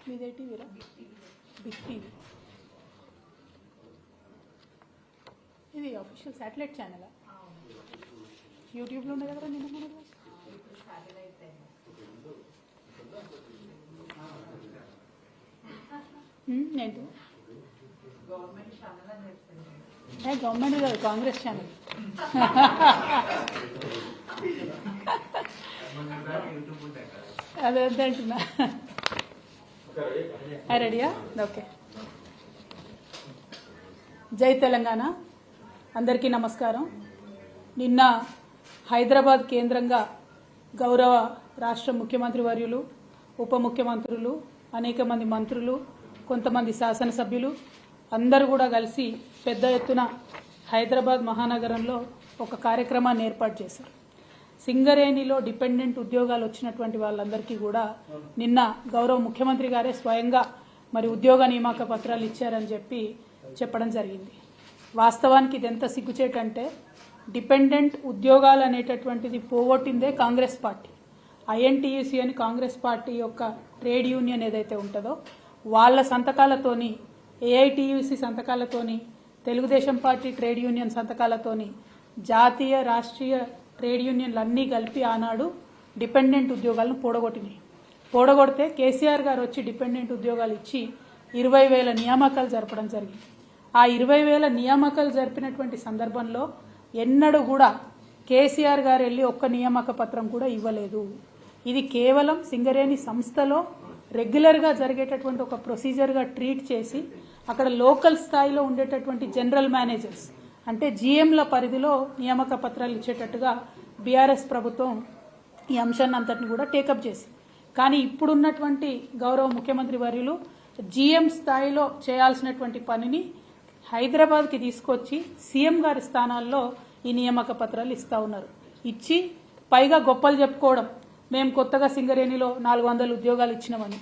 మీదే టీవీరా big TV ఇది official satellite ఛానలా యూట్యూబ్లో ఉండే కదా నిన్న మన ఏంటి గవర్నమెంట్ కాదు కాంగ్రెస్ ఛానల్ అదే అదే అంటున్నా రెడీయా ఓకే జై తెలంగాణ అందరికీ నమస్కారం. నిన్న హైదరాబాద్ కేంద్రంగా గౌరవ రాష్ట్ర ముఖ్యమంత్రి వర్యులు, ఉప ముఖ్యమంత్రులు, అనేక మంది మంత్రులు, కొంతమంది శాసనసభ్యులు అందరూ కూడా కలిసి పెద్ద ఎత్తున హైదరాబాద్ మహానగరంలో ఒక కార్యక్రమాన్ని ఏర్పాటు చేశారు. సింగరేణిలో డిపెండెంట్ ఉద్యోగాలు వచ్చినటువంటి వాళ్ళందరికీ కూడా నిన్న గౌరవ ముఖ్యమంత్రి గారే స్వయంగా మరి ఉద్యోగ నియామక పత్రాలు ఇచ్చారని చెప్పడం జరిగింది. వాస్తవానికి ఇది ఎంత సిగ్గుచేటంటే డిపెండెంట్ ఉద్యోగాలు అనేటటువంటిది పోగొట్టిందే కాంగ్రెస్ పార్టీ. ఐఎన్టీయూసీ అని కాంగ్రెస్ పార్టీ యొక్క ట్రేడ్ యూనియన్ ఏదైతే ఉంటుందో వాళ్ళ సంతకాలతోని, ఏఐటీయూసీ సంతకాలతోని, తెలుగుదేశం పార్టీ ట్రేడ్ యూనియన్ సంతకాలతోని జాతీయ రాష్ట్రీయ ట్రేడ్ యూనియన్లు అన్నీ కలిపి ఆనాడు డిపెండెంట్ ఉద్యోగాలను పోడగొడితే కేసీఆర్ గారు వచ్చి డిపెండెంట్ ఉద్యోగాలు ఇచ్చి 20,000 నియామకాలు జరపడం జరిగింది. ఆ 20,000 నియామకాలు జరిపినటువంటి సందర్భంలో ఎన్నడూ కూడా కేసీఆర్ గారు వెళ్ళి ఒక్క నియామక పత్రం కూడా ఇవ్వలేదు. ఇది కేవలం సింగరేణి సంస్థలో రెగ్యులర్గా జరిగేటటువంటి ఒక ప్రొసీజర్గా ట్రీట్ చేసి అక్కడ లోకల్ స్థాయిలో ఉండేటటువంటి జనరల్ మేనేజర్స్ అంటే జీఎంల పరిధిలో నియామక పత్రాలు ఇచ్చేటట్టుగా బీఆర్ఎస్ ప్రభుత్వం ఈ అంశాన్ని అంతటిని కూడా టేకప్ చేసి, కానీ ఇప్పుడున్నటువంటి గౌరవ ముఖ్యమంత్రి వర్యులు జీఎం స్థాయిలో చేయాల్సినటువంటి పనిని హైదరాబాద్కి తీసుకొచ్చి సీఎం గారి స్థానాల్లో ఈ నియామక పత్రాలు ఇస్తా ఉన్నారు. ఇచ్చి పైగా గొప్పలు చెప్పుకోవడం, మేము కొత్తగా సింగరేణిలో 400 ఉద్యోగాలు ఇచ్చినామని.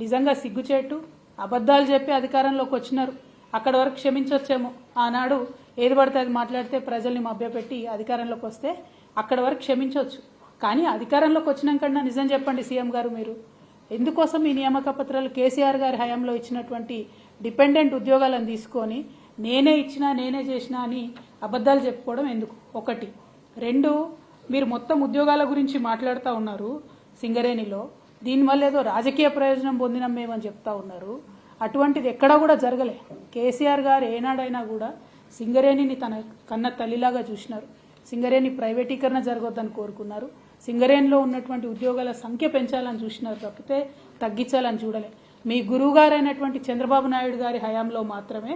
నిజంగా సిగ్గుచేటు. అబద్ధాలు చెప్పి అధికారంలోకి వచ్చినారు. అక్కడ వరకు క్షమించవచ్చేమో. ఆనాడు ఏది పడితే అది మాట్లాడితే ప్రజల్ని మభ్యపెట్టి అధికారంలోకి వస్తే అక్కడ వరకు క్షమించవచ్చు. కానీ అధికారంలోకి వచ్చినాకన్నా నిజం చెప్పండి సీఎం గారు, మీరు ఎందుకోసం ఈ నియామక పత్రాలు కేసీఆర్ గారి హయాంలో ఇచ్చినటువంటి డిపెండెంట్ ఉద్యోగాలను తీసుకొని నేనే ఇచ్చినా నేనే చేసినా అని అబద్ధాలు చెప్పుకోవడం ఎందుకు? ఒకటి. రెండు, మీరు మొత్తం ఉద్యోగాల గురించి మాట్లాడుతూ ఉన్నారు సింగరేణిలో, దీనివల్ల ఏదో రాజకీయ ప్రయోజనం పొందినాం మేమని చెప్తా ఉన్నారు. అటువంటిది ఎక్కడా కూడా జరగలే. కేసీఆర్ గారు ఏనాడైనా కూడా సింగరేణిని తన కన్న తల్లిలాగా చూసినారు. సింగరేణి ప్రైవేటీకరణ జరగొద్దని కోరుకున్నారు. సింగరేణిలో ఉన్నటువంటి ఉద్యోగాల సంఖ్య పెంచాలని చూసినారు తప్పితే తగ్గించాలని చూడలే. మీ గురువుగారైనటువంటి చంద్రబాబు నాయుడు గారి హయాంలో మాత్రమే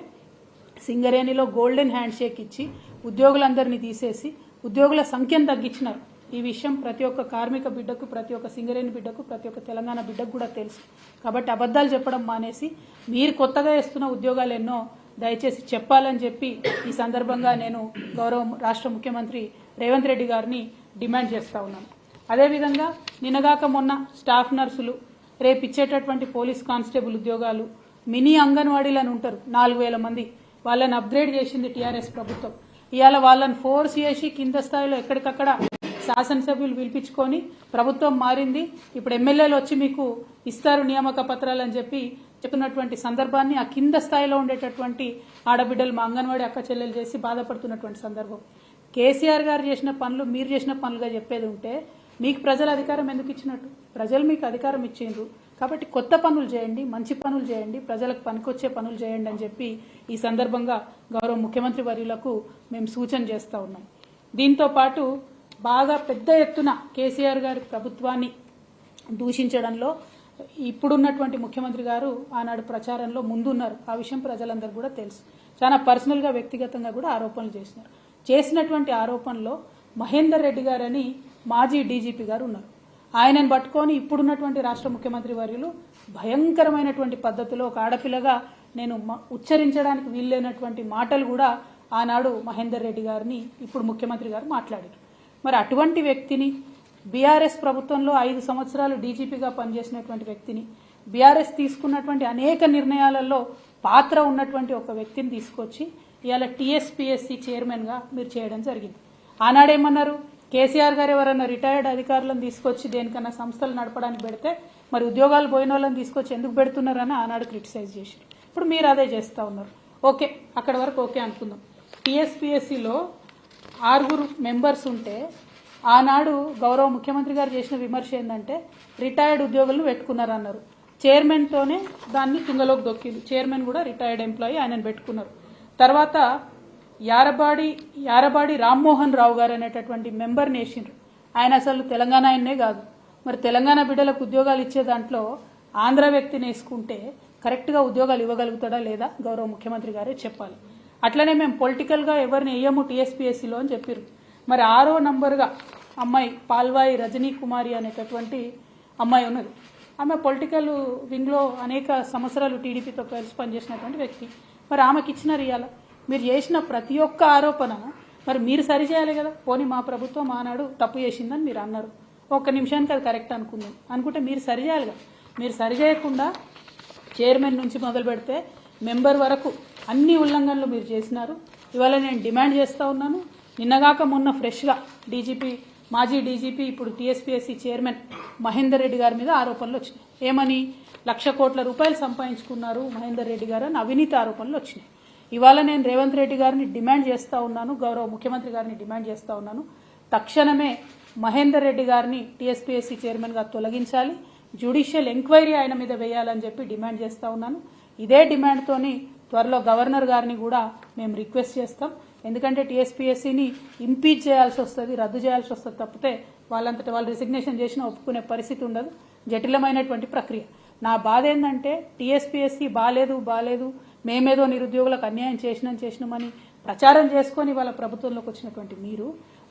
సింగరేణిలో గోల్డెన్ హ్యాండ్ షేక్ ఇచ్చి ఉద్యోగులందరినీ తీసేసి ఉద్యోగుల సంఖ్యను తగ్గించినారు. ఈ విషయం ప్రతి ఒక్క కార్మిక బిడ్డకు, ప్రతి ఒక్క సింగరేణి బిడ్డకు, ప్రతి ఒక్క తెలంగాణ బిడ్డకు కూడా తెలుసు. కాబట్టి అబద్ధాలు చెప్పడం మానేసి మీరు కొత్తగా ఇస్తున్న ఉద్యోగాలు ఎన్నో దయచేసి చెప్పాలని చెప్పి ఈ సందర్భంగా నేను గౌరవ రాష్ట్ర ముఖ్యమంత్రి రేవంత్ రెడ్డి గారిని డిమాండ్ చేస్తా ఉన్నాను. అదేవిధంగా నిన్నగాక మొన్న స్టాఫ్ నర్సులు, రేపు ఇచ్చేటటువంటి పోలీస్ కానిస్టేబుల్ ఉద్యోగాలు, మినీ అంగన్వాడీలను ఉంటారు 4,000 మంది, వాళ్ళని అప్గ్రేడ్ చేసింది టీఆర్ఎస్ ప్రభుత్వం. ఇవాళ వాళ్ళని ఫోర్స్ చేసి కింద స్థాయిలో ఎక్కడికక్కడ శాసనసభ్యులు పిలిపించుకొని ప్రభుత్వం మారింది, ఇప్పుడు ఎమ్మెల్యేలు వచ్చి మీకు ఇస్తారు నియామక పత్రాలు అని చెప్తున్నటువంటి సందర్భాన్ని ఆ కింద స్థాయిలో ఉండేటటువంటి ఆడబిడ్డలు, మా అంగన్వాడీ అక్క చెల్లెలు చేసి బాధపడుతున్నటువంటి సందర్భం. కేసీఆర్ గారు చేసిన పనులు మీరు చేసిన పనులుగా చెప్పేది ఉంటే మీకు ప్రజల అధికారం ఎందుకు ఇచ్చినట్టు? ప్రజలు మీకు అధికారం ఇచ్చిండ్రు కాబట్టి కొత్త పనులు చేయండి, మంచి పనులు చేయండి, ప్రజలకు పనికొచ్చే పనులు చేయండి అని చెప్పి ఈ సందర్భంగా గౌరవ ముఖ్యమంత్రి వర్యులకు మేము సూచన చేస్తూ ఉన్నాం. దీంతో పాటు బాగా పెద్ద ఎత్తున కేసీఆర్ గారి ప్రభుత్వాన్ని దూషించడంలో ఇప్పుడున్నటువంటి ముఖ్యమంత్రి గారు ఆనాడు ప్రచారంలో ముందున్నారు. ఆ విషయం ప్రజలందరూ కూడా తెలుసు. చాలా పర్సనల్గా, వ్యక్తిగతంగా కూడా ఆరోపణలు చేసినారు. చేసినటువంటి ఆరోపణలో మహేందర్ రెడ్డి గారని మాజీ డీజీపీ గారు ఉన్నారు. ఆయనను పట్టుకొని ఇప్పుడున్నటువంటి రాష్ట్ర ముఖ్యమంత్రి వర్యులు భయంకరమైనటువంటి పద్ధతిలో ఒక ఆడపిల్లగా నేను ఉచ్చరించడానికి వీల్లేనటువంటి మాటలు కూడా ఆనాడు మహేందర్ రెడ్డి గారిని ఇప్పుడు ముఖ్యమంత్రి గారు మాట్లాడారు. మరి అటువంటి వ్యక్తిని, బీఆర్ఎస్ ప్రభుత్వంలో 5 సంవత్సరాలు డీజీపీగా పనిచేసినటువంటి వ్యక్తిని, బీఆర్ఎస్ తీసుకున్నటువంటి అనేక నిర్ణయాలలో పాత్ర ఉన్నటువంటి ఒక వ్యక్తిని తీసుకొచ్చి ఇవాళ టీఎస్పీఎస్సీ చైర్మన్గా మీరు చేయడం జరిగింది. ఆనాడేమన్నారు? కేసీఆర్ గారు ఎవరైనా రిటైర్డ్ అధికారులను తీసుకొచ్చి దేనికన్నా సంస్థలు నడపడానికి పెడితే మరి ఉద్యోగాలు పోయిన వాళ్ళని తీసుకొచ్చి ఎందుకు పెడుతున్నారని ఆనాడు క్రిటిసైజ్ చేశారు. ఇప్పుడు మీరు అదే చేస్తూ ఉన్నారు. ఓకే, అక్కడ వరకు ఓకే అనుకుందాం. టీఎస్పీఎస్సీలో 6 మెంబర్స్ ఉంటే ఆనాడు గౌరవ ముఖ్యమంత్రి గారు చేసిన విమర్శ ఏంటంటే రిటైర్డ్ ఉద్యోగులను పెట్టుకున్నారన్నారు. చైర్మన్తోనే దాన్ని తుంగలోకి దొక్కింది. చైర్మన్ కూడా రిటైర్డ్ ఎంప్లాయీ, ఆయనను పెట్టుకున్నారు. తర్వాత యారబాడి రామ్మోహన్ రావు గారు అనేటటువంటి మెంబర్ని వేసిండ్రు. ఆయన అసలు తెలంగాణ ఆయన్నే కాదు. మరి తెలంగాణ బిడ్డలకు ఉద్యోగాలు ఇచ్చే దాంట్లో ఆంధ్ర వ్యక్తిని వేసుకుంటే కరెక్ట్గా ఉద్యోగాలు ఇవ్వగలుగుతాడా లేదా గౌరవ ముఖ్యమంత్రి గారే చెప్పాలి. అట్లనే మేము పొలిటికల్గా ఎవరిని వేయము టీఎస్పీఎస్సీలో అని చెప్పారు. మరి 6వ నంబర్గా అమ్మాయి పాల్వాయి రజనీ కుమారి అనేటటువంటి అమ్మాయి ఉన్నది. ఆమె పొలిటికల్ వింగ్లో అనేక సంవత్సరాలు టీడీపీతో కలిసి పనిచేసినటువంటి వ్యక్తి. మరి ఆమెకి ఇచ్చినారు. ఇవాళ మీరు చేసిన ప్రతి ఒక్క ఆరోపణ మరి మీరు సరిచేయాలి కదా. పోనీ మా ప్రభుత్వం ఆనాడు తప్పు చేసిందని మీరు అన్నారు. ఒక్క నిమిషానికి అది కరెక్ట్ అనుకుంటే మీరు సరిచేయాలి కదా. మీరు సరిచేయకుండా చైర్మన్ నుంచి మొదలు పెడితే మెంబర్ వరకు అన్ని ఉల్లంఘనలు మీరు చేసినారు. ఇవాళ నేను డిమాండ్ చేస్తూ ఉన్నాను. నిన్నగాక మొన్న ఫ్రెష్గా మాజీ డీజీపీ ఇప్పుడు టీఎస్పీఎస్సీ చైర్మన్ మహేందర్ రెడ్డి గారి మీద ఆరోపణలు వచ్చినాయి. ఏమని 1,00,00,000 కోట్ల రూపాయలు సంపాదించుకున్నారు మహేందర్ రెడ్డి గారు అని అవినీతి ఆరోపణలు వచ్చినాయి. ఇవాళ నేను రేవంత్ రెడ్డి గారిని డిమాండ్ చేస్తూ ఉన్నాను, గౌరవ ముఖ్యమంత్రి గారిని డిమాండ్ చేస్తూ ఉన్నాను. తక్షణమే మహేందర్ రెడ్డి గారిని టీఎస్పీఎస్సీ చైర్మన్గా తొలగించాలి, జ్యుడిషియల్ ఎంక్వైరీ ఆయన మీద వేయాలని చెప్పి డిమాండ్ చేస్తూ ఉన్నాను. ఇదే డిమాండ్తోని త్వరలో గవర్నర్ గారిని కూడా మేము రిక్వెస్ట్ చేస్తాం. ఎందుకంటే టీఎస్పీఎస్సీని ఇంపీచ్ చేయాల్సి వస్తుంది, రద్దు చేయాల్సి వస్తుంది తప్పితే వాళ్ళంతటా వాళ్ళు రిసిగ్నేషన్ చేసినా ఒప్పుకునే పరిస్థితి ఉండదు. జటిలమైనటువంటి ప్రక్రియ. నా బాధ ఏంటంటే టీఎస్పీఎస్సీ బాలేదు మేమేదో నిరుద్యోగులకు అన్యాయం చేసినామని ప్రచారం చేసుకొని వాళ్ళ ప్రభుత్వంలోకి వచ్చినటువంటి మీరు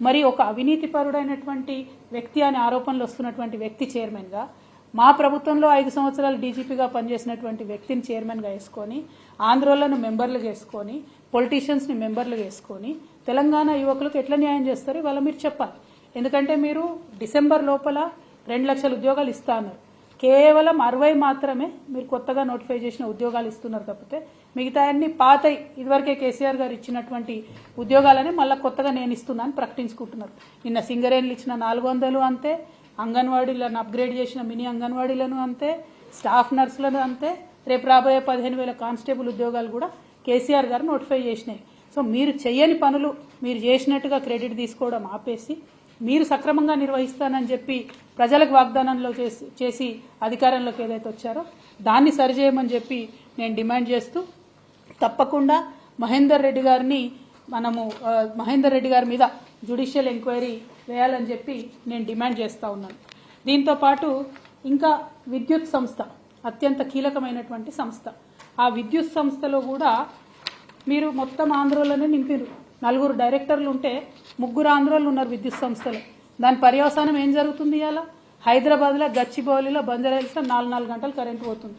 మరి ఒక అవినీతిపరుడైనటువంటి వ్యక్తి అనే ఆరోపణలు వస్తున్నటువంటి వ్యక్తి చైర్మన్గా, మా ప్రభుత్వంలో 5 సంవత్సరాలు డీజీపీగా పనిచేసినటువంటి వ్యక్తిని చైర్మన్గా వేసుకొని, ఆంధ్రోళ్లను మెంబర్లు చేసుకొని, పొలిటీషియన్స్ని మెంబర్లు వేసుకొని తెలంగాణ యువకులకు ఎట్లా న్యాయం చేస్తారు ఇవాళ మీరు చెప్పాలి. ఎందుకంటే మీరు డిసెంబర్ లోపల 2 లక్షల ఉద్యోగాలు ఇస్తా అన్నారు. కేవలం 60 మాత్రమే మీరు కొత్తగా నోటిఫై చేసిన ఉద్యోగాలు ఇస్తున్నారు తప్పితే మిగతా అన్ని పాతై ఇదివరకే కేసీఆర్ గారు ఇచ్చినటువంటి ఉద్యోగాలని మళ్ళీ కొత్తగా నేను ఇస్తున్నాను ప్రకటించుకుంటున్నారు. నిన్న సింగరేణులు ఇచ్చిన 400 అంతే, అంగన్వాడీలను అప్గ్రేడ్ చేసిన మినీ అంగన్వాడీలను అంతే, స్టాఫ్ నర్సులను అంతే, రేపు రాబోయే 15,000 కానిస్టేబుల్ ఉద్యోగాలు కూడా కేసీఆర్ గారు నోటిఫై చేసినాయి. సో మీరు చేయని పనులు మీరు చేసినట్టుగా క్రెడిట్ తీసుకోవడం ఆపేసి మీరు సక్రమంగా నిర్వహిస్తానని చెప్పి ప్రజలకు వాగ్దానంలో చేసి అధికారంలోకి ఏదైతే వచ్చారో దాన్ని సరిచేయమని చెప్పి నేను డిమాండ్ చేస్తూ తప్పకుండా మహేందర్ రెడ్డి గారి మీద జ్యుడిషియల్ ఎంక్వైరీ వేయాలని చెప్పి నేను డిమాండ్ చేస్తూ ఉన్నాను. దీంతో పాటు ఇంకా విద్యుత్ సంస్థ అత్యంత కీలకమైనటువంటి సంస్థ. ఆ విద్యుత్ సంస్థలో కూడా మీరు మొత్తం ఆంధ్రోలోనే నింపారు. 4 డైరెక్టర్లు ఉంటే 3 ఆంధ్రోలు ఉన్నారు విద్యుత్ సంస్థలో. దాని పర్యవసానం ఏం జరుగుతుంది? ఇవాళ హైదరాబాద్లో గచ్చిబౌలిలో బంజారాహిల్స్లో 4 గంటలు కరెంటు పోతుంది.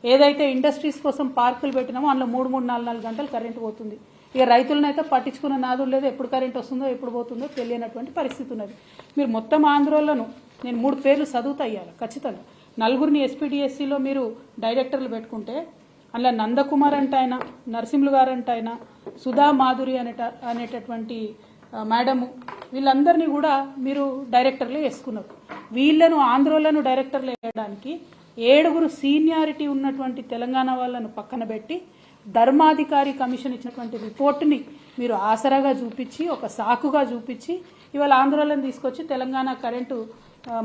ఏదైతే ఇండస్ట్రీస్ కోసం పార్కులు పెట్టినామో అందులో 3 గంటలు కరెంటు పోతుంది. ఇక రైతులనైతే పట్టించుకున్న నాదులు లేదు, ఎప్పుడు కరెంట్ వస్తుందో ఎప్పుడు పోతుందో తెలియనటువంటి పరిస్థితి ఉన్నది. మీరు మొత్తం ఆంధ్రోలను నేను 3 పేర్లు చదువుతా ఇవ్వాలి ఖచ్చితంగా. 4 ఎస్పీడీఎస్సీలో మీరు డైరెక్టర్లు పెట్టుకుంటే అందులో నందకుమార్ అంటే ఆయన, నరసింహులు గారు అంటే ఆయన, సుధా మాధురి అనేటటువంటి మేడము, వీళ్ళందరినీ కూడా మీరు డైరెక్టర్లు వేసుకున్నారు. వీళ్లను ఆంధ్రోలను డైరెక్టర్లు వేయడానికి 7 సీనియారిటీ ఉన్నటువంటి తెలంగాణ వాళ్ళను పక్కన పెట్టి ధర్మాధికారి కమిషన్ ఇచ్చినటువంటి రిపోర్టుని మీరు ఆసరాగా చూపించి ఒక సాకుగా చూపించి ఇవాళ ఆంధ్రోలను తీసుకొచ్చి తెలంగాణ కరెంటు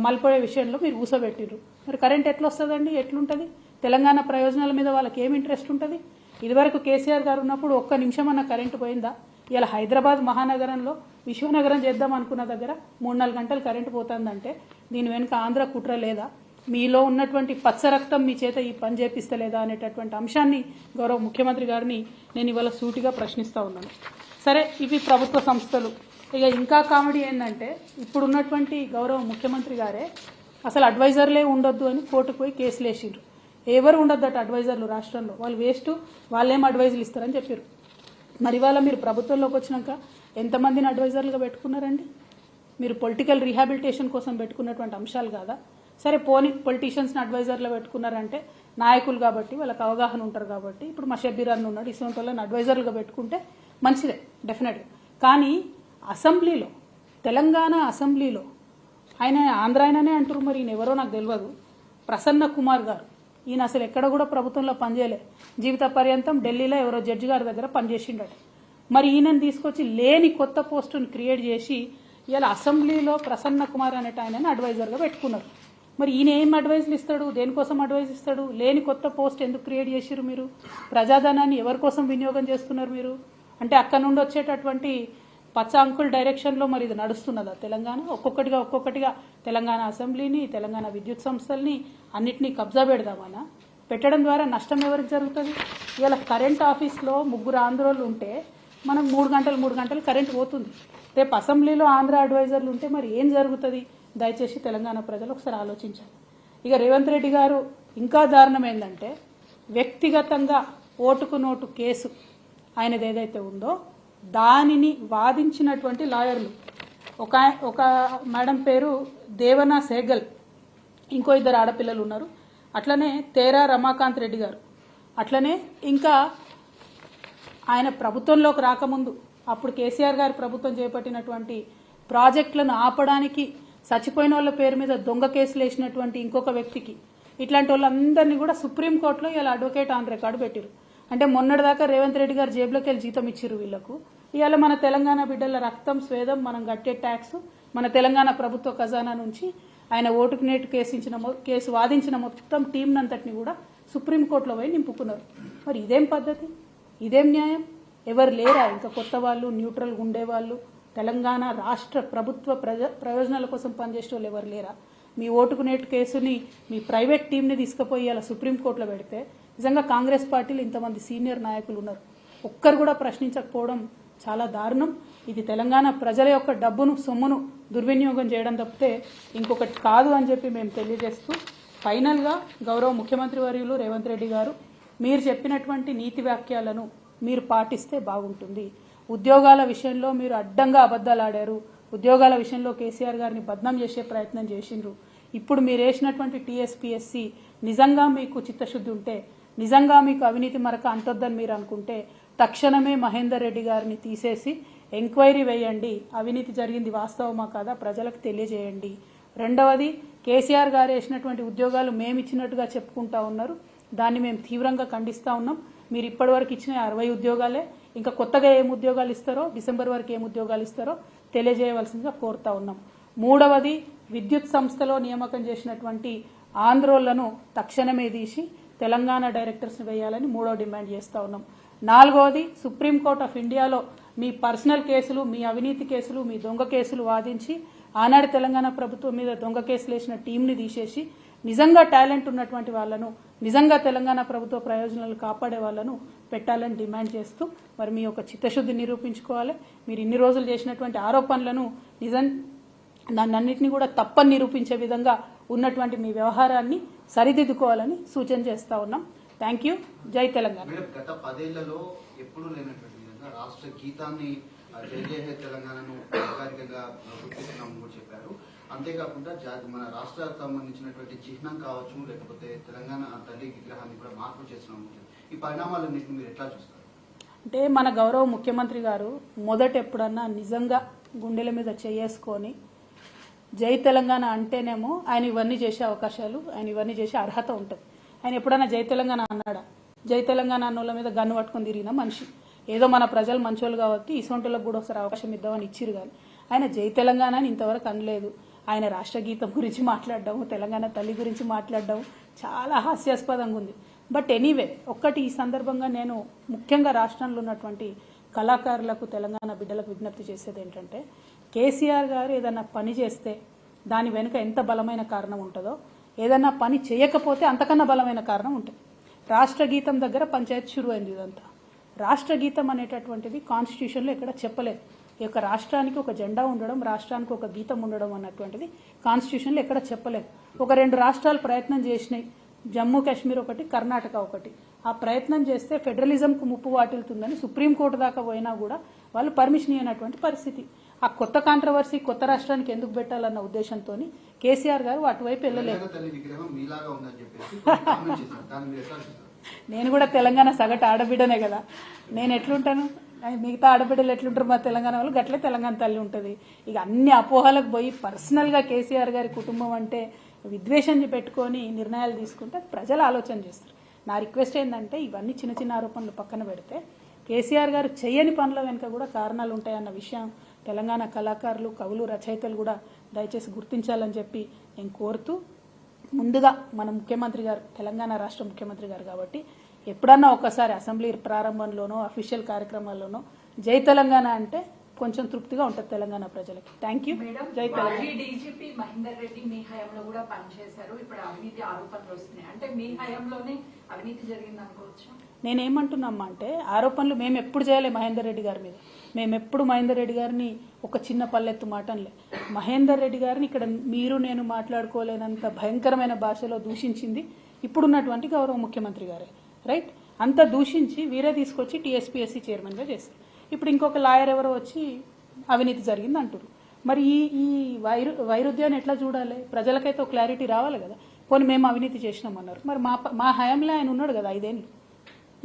మలిపోయే విషయంలో మీరు ఊసబెట్టిర్రు. మరి కరెంట్ ఎట్లా వస్తుందండి? ఎట్లుంటుంది? తెలంగాణ ప్రయోజనాల మీద వాళ్ళకి ఏం ఇంట్రెస్ట్ ఉంటుంది? ఇదివరకు కేసీఆర్ గారు ఉన్నప్పుడు ఒక్క నిమిషం అన్న కరెంటు పోయిందా? ఇలా హైదరాబాద్ మహానగరంలో విశ్వనగరం చేద్దాం అనుకున్న దగ్గర 3-4 గంటలు కరెంటు పోతుందంటే దీని వెనుక ఆంధ్ర కుట్ర లేదా? మీలో ఉన్నటువంటి పచ్చ రక్తం మీ చేత ఈ పని చేపిస్తలేదా అనేటటువంటి అంశాన్ని గౌరవ ముఖ్యమంత్రి గారిని నేను ఇవాళ సూటిగా ప్రశ్నిస్తూ ఉన్నాను. సరే, ఇవి ప్రభుత్వ సంస్థలు. ఇక ఇంకా కామెడీ ఏంటంటే ఇప్పుడున్నటువంటి గౌరవ ముఖ్యమంత్రి గారే అసలు అడ్వైజర్లే ఉండొద్దు అని కోర్టుకు పోయి కేసులు వేసిండ్రు. ఎవరు ఉండొద్దట అడ్వైజర్లు రాష్ట్రంలో, వాళ్ళు వేస్ట్, వాళ్ళేం అడ్వైజులు ఇస్తారని చెప్పారు. మరి ఇవాళ మీరు ప్రభుత్వంలోకి వచ్చినాక ఎంతమందిని అడ్వైజర్లుగా పెట్టుకున్నారండి? మీరు పొలిటికల్ రీహాబిలిటేషన్ కోసం పెట్టుకున్నటువంటి అంశాలు కాదా? సరే పోనీ పొలిటీషియన్స్ని అడ్వైజర్లో పెట్టుకున్నారంటే నాయకులు కాబట్టి వాళ్ళకి అవగాహన ఉంటారు కాబట్టి, ఇప్పుడు మా షబ్బీర్ అన్న ఉన్నాడు, ఇటువంటి వాళ్ళని అడ్వైజర్లుగా పెట్టుకుంటే మంచిదే డెఫినెట్గా. కానీ అసెంబ్లీలో తెలంగాణ అసెంబ్లీలో ఆయన ఆంధ్ర ఆయననే అంటారు, మరి ఈయన ఎవరో నాకు తెలియదు, ప్రసన్న కుమార్ గారు. ఈయన అసలు ఎక్కడ కూడా ప్రభుత్వంలో పనిచేయలే, జీవిత పర్యంతం ఢిల్లీలో ఎవరో జడ్జి గారి దగ్గర పనిచేసిండట. మరి ఈయనను తీసుకొచ్చి లేని కొత్త పోస్టును క్రియేట్ చేసి ఇలా అసెంబ్లీలో ప్రసన్న కుమార్ అనేట ఆయనని అడ్వైజర్గా పెట్టుకున్నారు. మరి ఈయన ఏం అడ్వైజులు ఇస్తాడు, దేనికోసం అడ్వైజ్ ఇస్తాడు? లేని కొత్త పోస్ట్ ఎందుకు క్రియేట్ చేసిరు మీరు? ప్రజాధనాన్ని ఎవరి కోసం వినియోగం చేస్తున్నారు మీరు? అంటే అక్కడ నుండి వచ్చేటటువంటి పచ్చ అంకుల్ డైరెక్షన్లో మరి ఇది నడుస్తున్నదా తెలంగాణ? ఒక్కొక్కటిగా తెలంగాణ అసెంబ్లీని, తెలంగాణ విద్యుత్ సంస్థల్ని అన్నిటినీ కబ్జా పెడదామనా? పెట్టడం ద్వారా నష్టం ఎవరికి జరుగుతుంది? ఇలా కరెంట్ ఆఫీస్లో 3 ఆంధ్రోళ్ళు ఉంటే మనకు 3 గంటలు కరెంట్ పోతుంది. రేపు అసెంబ్లీలో ఆంధ్ర అడ్వైజర్లు ఉంటే మరి ఏం జరుగుతుంది? దయచేసి తెలంగాణ ప్రజలు ఒకసారి ఆలోచించాలి. ఇక రేవంత్ రెడ్డి గారు ఇంకా దారుణం ఏంటంటే, వ్యక్తిగతంగా ఓటుకు నోటు కేసు ఆయనది ఏదైతే ఉందో దానిని వాదించినటువంటి లాయర్లు, ఒక మేడం పేరు దేవనా సేగల్, ఇంకో 2 ఆడపిల్లలు ఉన్నారు, అట్లనే తేరా రమాకాంత్ రెడ్డి గారు, అట్లనే ఇంకా ఆయన ప్రభుత్వంలోకి రాకముందు అప్పుడు కేసీఆర్ గారి ప్రభుత్వం చేపట్టినటువంటి ప్రాజెక్టులను ఆపడానికి చచ్చిపోయిన వాళ్ళ పేరు మీద దొంగ కేసులు వేసినటువంటి ఇంకొక వ్యక్తికి, ఇట్లాంటి వాళ్ళందరినీ కూడా సుప్రీంకోర్టులో ఇలా అడ్వకేట్ ఆన్ రికార్డు పెట్టిరు. అంటే మొన్నటిదాకా రేవంత్ రెడ్డి గారు జేబులోకి వెళ్ళి జీతం ఇచ్చిరు వీళ్లకు. ఇవాళ మన తెలంగాణ బిడ్డల రక్తం, స్వేదం, మనం కట్టే ట్యాక్స్, మన తెలంగాణ ప్రభుత్వ ఖజానా నుంచి ఆయన ఓటుకు నేటు కేసు వాదించిన మొత్తం టీంనంతటిని కూడా సుప్రీంకోర్టులో పోయి నింపుకున్నారు. మరి ఇదేం పద్ధతి? ఇదేం న్యాయం? ఎవరు లేరా ఇంకా కొత్త వాళ్ళు, న్యూట్రల్గా ఉండేవాళ్ళు, తెలంగాణ రాష్ట్ర ప్రభుత్వ ప్రయోజనాల కోసం పనిచేసే వాళ్ళు ఎవరు లేరా? మీ ఓటుకు నేటు కేసుని మీ ప్రైవేట్ టీంని తీసుకుపోయి అలా సుప్రీంకోర్టులో పెడితే నిజంగా కాంగ్రెస్ పార్టీలో ఇంతమంది సీనియర్ నాయకులు ఉన్నారు, ఒక్కరు కూడా ప్రశ్నించకపోవడం చాలా దారుణం. ఇది తెలంగాణ ప్రజల యొక్క డబ్బును, సొమ్మును దుర్వినియోగం చేయడం తప్పితే ఇంకొకటి కాదు అని చెప్పి మేము తెలియజేస్తూ, ఫైనల్గా గౌరవ ముఖ్యమంత్రి వర్యులు రేవంత్ రెడ్డి గారు, మీరు చెప్పినటువంటి నీతి వాక్యాలను మీరు పాటిస్తే బాగుంటుంది. ఉద్యోగాల విషయంలో మీరు అడ్డంగా అబద్ధాలు ఆడారు, ఉద్యోగాల విషయంలో కేసీఆర్ గారిని బద్నాం చేసే ప్రయత్నం చేసిండ్రు. ఇప్పుడు మీరు వేసినటువంటి టీఎస్పీఎస్సీ నిజంగా మీకు చిత్తశుద్ధి ఉంటే, నిజంగా మీకు అవినీతి మరక అంటొద్దని మీరు అనుకుంటే తక్షణమే మహేందర్ రెడ్డి గారిని తీసేసి ఎంక్వైరీ వేయండి. అవినీతి జరిగింది వాస్తవమా కాదా ప్రజలకు తెలియజేయండి. రెండవది, కేసీఆర్ గారు వేసినటువంటి ఉద్యోగాలు మేము ఇచ్చినట్టుగా చెప్పుకుంటా ఉన్నారు, దాన్ని మేము తీవ్రంగా ఖండిస్తూ ఉన్నాం. మీరు ఇప్పటివరకు ఇచ్చిన 60 ఉద్యోగాలే, ఇంకా కొత్తగా ఏం ఉద్యోగాలు ఇస్తారో, డిసెంబర్ వరకు ఏం ఉద్యోగాలు ఇస్తారో తెలియజేయవలసిందిగా కోరుతా ఉన్నాం. మూడవది, విద్యుత్ సంస్థలో నియామకం చేసినటువంటి ఆంధ్రోళ్లను తక్షణమే తీసి తెలంగాణ డైరెక్టర్స్ వేయాలని మూడవ డిమాండ్ చేస్తూ ఉన్నాం. నాలుగవది, సుప్రీంకోర్టు ఆఫ్ ఇండియాలో మీ పర్సనల్ కేసులు, మీ అవినీతి కేసులు, మీ దొంగ కేసులు వాదించి ఆనాడు తెలంగాణ ప్రభుత్వం మీద దొంగ కేసులు వేసిన టీంని తీసేసి నిజంగా టాలెంట్ ఉన్నటువంటి వాళ్లను, నిజంగా తెలంగాణ ప్రభుత్వ ప్రయోజనాలు కాపాడే వాళ్లను పెట్టాలని డిమాండ్ చేస్తూ, మరి మీ యొక్క చిత్తశుద్ధి నిరూపించుకోవాలి. మీరు ఇన్ని రోజులు చేసినటువంటి ఆరోపణలను దాన్నన్నింటినీ కూడా తప్పని నిరూపించే విధంగా ఉన్నటువంటి మీ వ్యవహారాన్ని సరిదిద్దుకోవాలని సూచన చేస్తా ఉన్నాం. Thank you. జై తెలంగాణ. గత 10 ఏళ్లలో ఎప్పుడూ లేనటువంటి విధంగా రాష్ట్ర గీతాన్ని జై జై హే తెలంగాణను అధికారికంగా గుర్తిస్తున్నామని కూడా చెప్పారు. అంతేకాకుండా మన రాష్ట్రానికి సంబంధించినటువంటి చిహ్నం కావచ్చు, లేకపోతే తెలంగాణ తల్లి విగ్రహాన్ని కూడా మార్పు చేస్తున్నాం. ఈ పరిణామాలన్నింటినీ మీరు ఎట్లా చూస్తారు? అంటే మన గౌరవ ముఖ్యమంత్రి గారు మొదట ఎప్పుడన్నా నిజంగా గుండెల మీద చేసుకొని జై తెలంగాణ అంటేనేమో ఆయన ఇవన్నీ చేసే అవకాశాలు, ఆయన ఇవన్నీ చేసే అర్హత ఉంటుంది. ఆయన ఎప్పుడైనా జై తెలంగాణ అన్నాడా? జై తెలంగాణ అన్నోళ్ళ మీద గన్ను పట్టుకొని తిరిగిన మనిషి. ఏదో మన ప్రజలు మంచోళ్ళు కాబట్టి ఇసొంటోళ్ళకు కూడా ఒకసారి అవకాశం ఇద్దామని ఇచ్చిరు, కానీ ఆయన జై తెలంగాణ అని ఇంతవరకు అనలేదు. ఆయన రాష్ట్ర గీతం గురించి మాట్లాడడం, తెలంగాణ తల్లి గురించి మాట్లాడడం చాలా హాస్యాస్పదంగా ఉంది. బట్ ఎనీవే, ఒక్కటి ఈ సందర్భంగా నేను ముఖ్యంగా రాష్ట్రంలో ఉన్నటువంటి కళాకారులకు, తెలంగాణ బిడ్డలకు విజ్ఞప్తి చేసేది ఏంటంటే, కేసీఆర్ గారు ఏదన్నా పని చేస్తే దాని వెనుక ఎంత బలమైన కారణం ఉంటుందో, ఏదన్నా పని చేయకపోతే అంతకన్నా బలమైన కారణం ఉంటుంది. రాష్ట్ర గీతం దగ్గర పంచాయతీ షురు అయింది. ఇదంతా రాష్ట్ర గీతం అనేటటువంటిది కాన్స్టిట్యూషన్లో ఎక్కడ చెప్పలేదు. ఈ యొక్క రాష్ట్రానికి ఒక జెండా ఉండడం, రాష్ట్రానికి ఒక గీతం ఉండడం అన్నటువంటిది కాన్స్టిట్యూషన్లో ఎక్కడ చెప్పలేదు. ఒక 2 రాష్ట్రాలు ప్రయత్నం చేసినాయి, జమ్మూ కాశ్మీర్ ఒకటి, కర్ణాటక ఒకటి. ఆ ప్రయత్నం చేస్తే ఫెడరలిజంకు ముప్పు వాటిల్తుందని సుప్రీంకోర్టు దాకా పోయినా కూడా వాళ్ళు పర్మిషన్ ఇవ్వనటువంటి పరిస్థితి. ఆ కొత్త కాంట్రవర్సీ కొత్త రాష్ట్రానికి ఎందుకు పెట్టాలన్న ఉద్దేశంతో కేసీఆర్ గారు అటువైపు వెళ్ళలేదు. నేను కూడా తెలంగాణ సగటు ఆడబిడ్డనే కదా, నేను ఎట్లుంటాను? మిగతా ఆడబిడ్డలు ఎట్లుంటారు మా తెలంగాణ వాళ్ళు గట్లే తెలంగాణ తల్లి ఉంటుంది. ఇక అన్ని అపోహలకు పోయి పర్సనల్గా కేసీఆర్ గారి కుటుంబం అంటే విద్వేషం పెట్టుకొని నిర్ణయాలు తీసుకుంటే ప్రజలు ఆలోచన చేస్తారు. నా రిక్వెస్ట్ ఏంటంటే ఇవన్నీ చిన్న చిన్న ఆరోపణలు పక్కన పెడితే కేసీఆర్ గారు చేయని పనుల వెనుక కూడా కారణాలు ఉంటాయన్న విషయం తెలంగాణ కళాకారులు, కవులు, రచయితలు కూడా దయచేసి గుర్తించాలని చెప్పి నేను కోరుతూ, ముందుగా మన ముఖ్యమంత్రి గారు తెలంగాణ రాష్ట్ర ముఖ్యమంత్రి గారు కాబట్టి ఎప్పుడన్నా ఒకసారి అసెంబ్లీ ప్రారంభంలోనో అఫీషియల్ కార్యక్రమాల్లోనో జై తెలంగాణ అంటే కొంచెం తృప్తిగా ఉంటుంది తెలంగాణ ప్రజలకి. Thank you. జై తెలంగాణ. డీజీపీ మహేందర్ రెడ్డి మీ హయాంలో కూడా పనిచేశారు. ఇప్పుడు అవినీతి ఆరోపణలు వస్తున్నాయి అంటే మీ హయాంలోనే అవినీతి జరిగింది అనుకోవచ్చు. నేనేమంటున్నామ్మా అంటే ఆరోపణలు మేము ఎప్పుడు చేయలే మహేందర్ రెడ్డి గారి మీద. మేము ఎప్పుడు మహేందర్ రెడ్డి గారిని ఒక చిన్న పల్లెత్తు మాటలే. మహేందర్ రెడ్డి గారిని ఇక్కడ మీరు నేను మాట్లాడుకోలేనంత భయంకరమైన భాషలో దూషించింది ఇప్పుడున్నటువంటి గౌరవ ముఖ్యమంత్రి గారే. రైట్, అంత దూషించి వీరే తీసుకొచ్చి టీఎస్పీఎస్సీ చైర్మన్గా చేశారు. ఇప్పుడు ఇంకొక లాయర్ ఎవరో వచ్చి అవినీతి జరిగింది అంటారు. మరి ఈ వైరుధ్యాన్ని ఎట్లా చూడాలి? ప్రజలకైతే ఒక క్లారిటీ రావాలి కదా. పోనీ మేము అవినీతి చేసినామన్నారు, మరి మా హయాంలో ఆయన ఉన్నాడు కదా 5 ఏళ్ళు,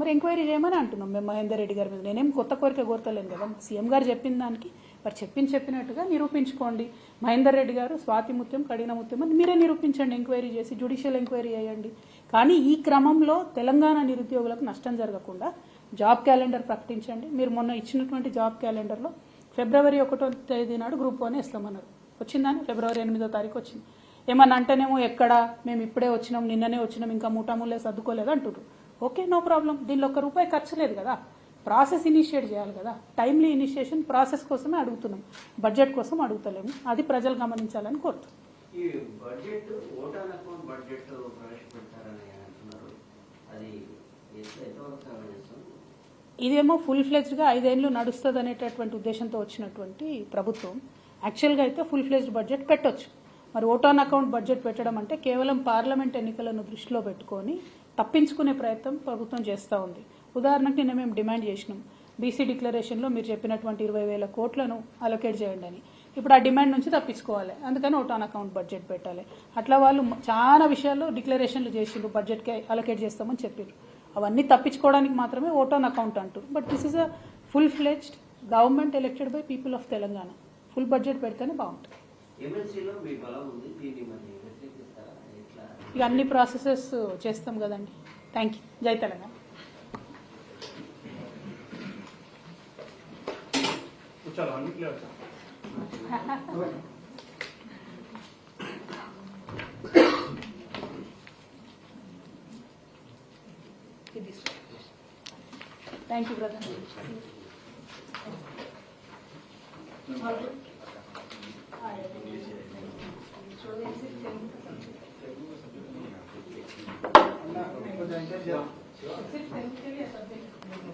మరి ఎంక్వైరీ చేయమని అంటున్నాం మేము మహేందర్ రెడ్డి గారి మీద. నేనేం కొత్త కోరిక కోరతలేను కదా. సీఎం గారు చెప్పిన దానికి మరి చెప్పినట్టుగా నిరూపించుకోండి. మహేందర్ రెడ్డి గారు స్వాతి ముత్యం, కడిన ముత్యం అని మీరే నిరూపించండి, ఎంక్వైరీ చేసి జ్యుడిషియల్ ఎంక్వైరీ చేయండి. కానీ ఈ క్రమంలో తెలంగాణ నిరుద్యోగులకు నష్టం జరగకుండా జాబ్ క్యాలెండర్ ప్రకటించండి. మీరు మొన్న ఇచ్చినటువంటి జాబ్ క్యాలెండర్లో ఫిబ్రవరి 1వ తేదీ నాడు గ్రూప్ 1 ఇస్తామన్నారు. వచ్చిందని ఫిబ్రవరి 8వ తారీఖు వచ్చింది. ఏమన్నా అంటేనేమో ఎక్కడా మేము ఇప్పుడే వచ్చినాం, నిన్ననే వచ్చినాం, ఇంకా మూటాముల్లే సర్దుకోలేదు అంటున్నారు. Okay, no problem. దీనిలో ₹1 ఖర్చు లేదు కదా. ప్రాసెస్ ఇనిషియేట్ చేయాలి కదా. టైమ్లీ ఇనిషియేషన్ ప్రాసెస్ కోసమే అడుగుతున్నాం, బడ్జెట్ కోసం అడుగుతలేము. అది ప్రజలు గమనించాలని కోరుతున్నాం. ఈ బడ్జెట్ ఓటాన్ అకౌంట్ బడ్జెట్ ప్రవేశపెడతారని అంటున్నారు. అది ఇదేమో ఫుల్ ఫ్లెజ్డ్గా 5 ఏళ్ళు నడుస్తుంది అనేటటువంటి ఉద్దేశంతో వచ్చినటువంటి ప్రభుత్వం. యాక్చువల్గా అయితే ఫుల్ ఫ్లెజ్డ్ బడ్జెట్ పెట్టొచ్చు. మరి ఓటాన్ అకౌంట్ బడ్జెట్ పెట్టడం అంటే కేవలం పార్లమెంట్ ఎన్నికలను దృష్టిలో పెట్టుకొని తప్పించుకునే ప్రయత్నం ప్రభుత్వం చేస్తూ ఉంది. ఉదాహరణకు నిన్న మేము డిమాండ్ చేసినాం, బీసీ డిక్లరేషన్లో మీరు చెప్పినటువంటి 20,000 కోట్లను అలొకేట్ చేయండి అని. ఇప్పుడు ఆ డిమాండ్ నుంచి తప్పించుకోవాలి, అందుకని ఓటాన్ అకౌంట్ బడ్జెట్ పెట్టాలి. అట్లా వాళ్ళు చాలా విషయాల్లో డిక్లరేషన్లు చేసిండ్రు, బడ్జెట్కి అలొకేట్ చేస్తామని చెప్పారు. అవన్నీ తప్పించుకోవడానికి మాత్రమే ఓటాన్ అకౌంట్ అంటారు. But this is a full fledged government elected by people of Telangana. Full budget పెడితేనే బాగుంటుంది. ఇక అన్ని ప్రాసెసెస్ చేస్తాం కదండి. Thank you. జై తెలంగాణ. Thank you brother. सिर्फ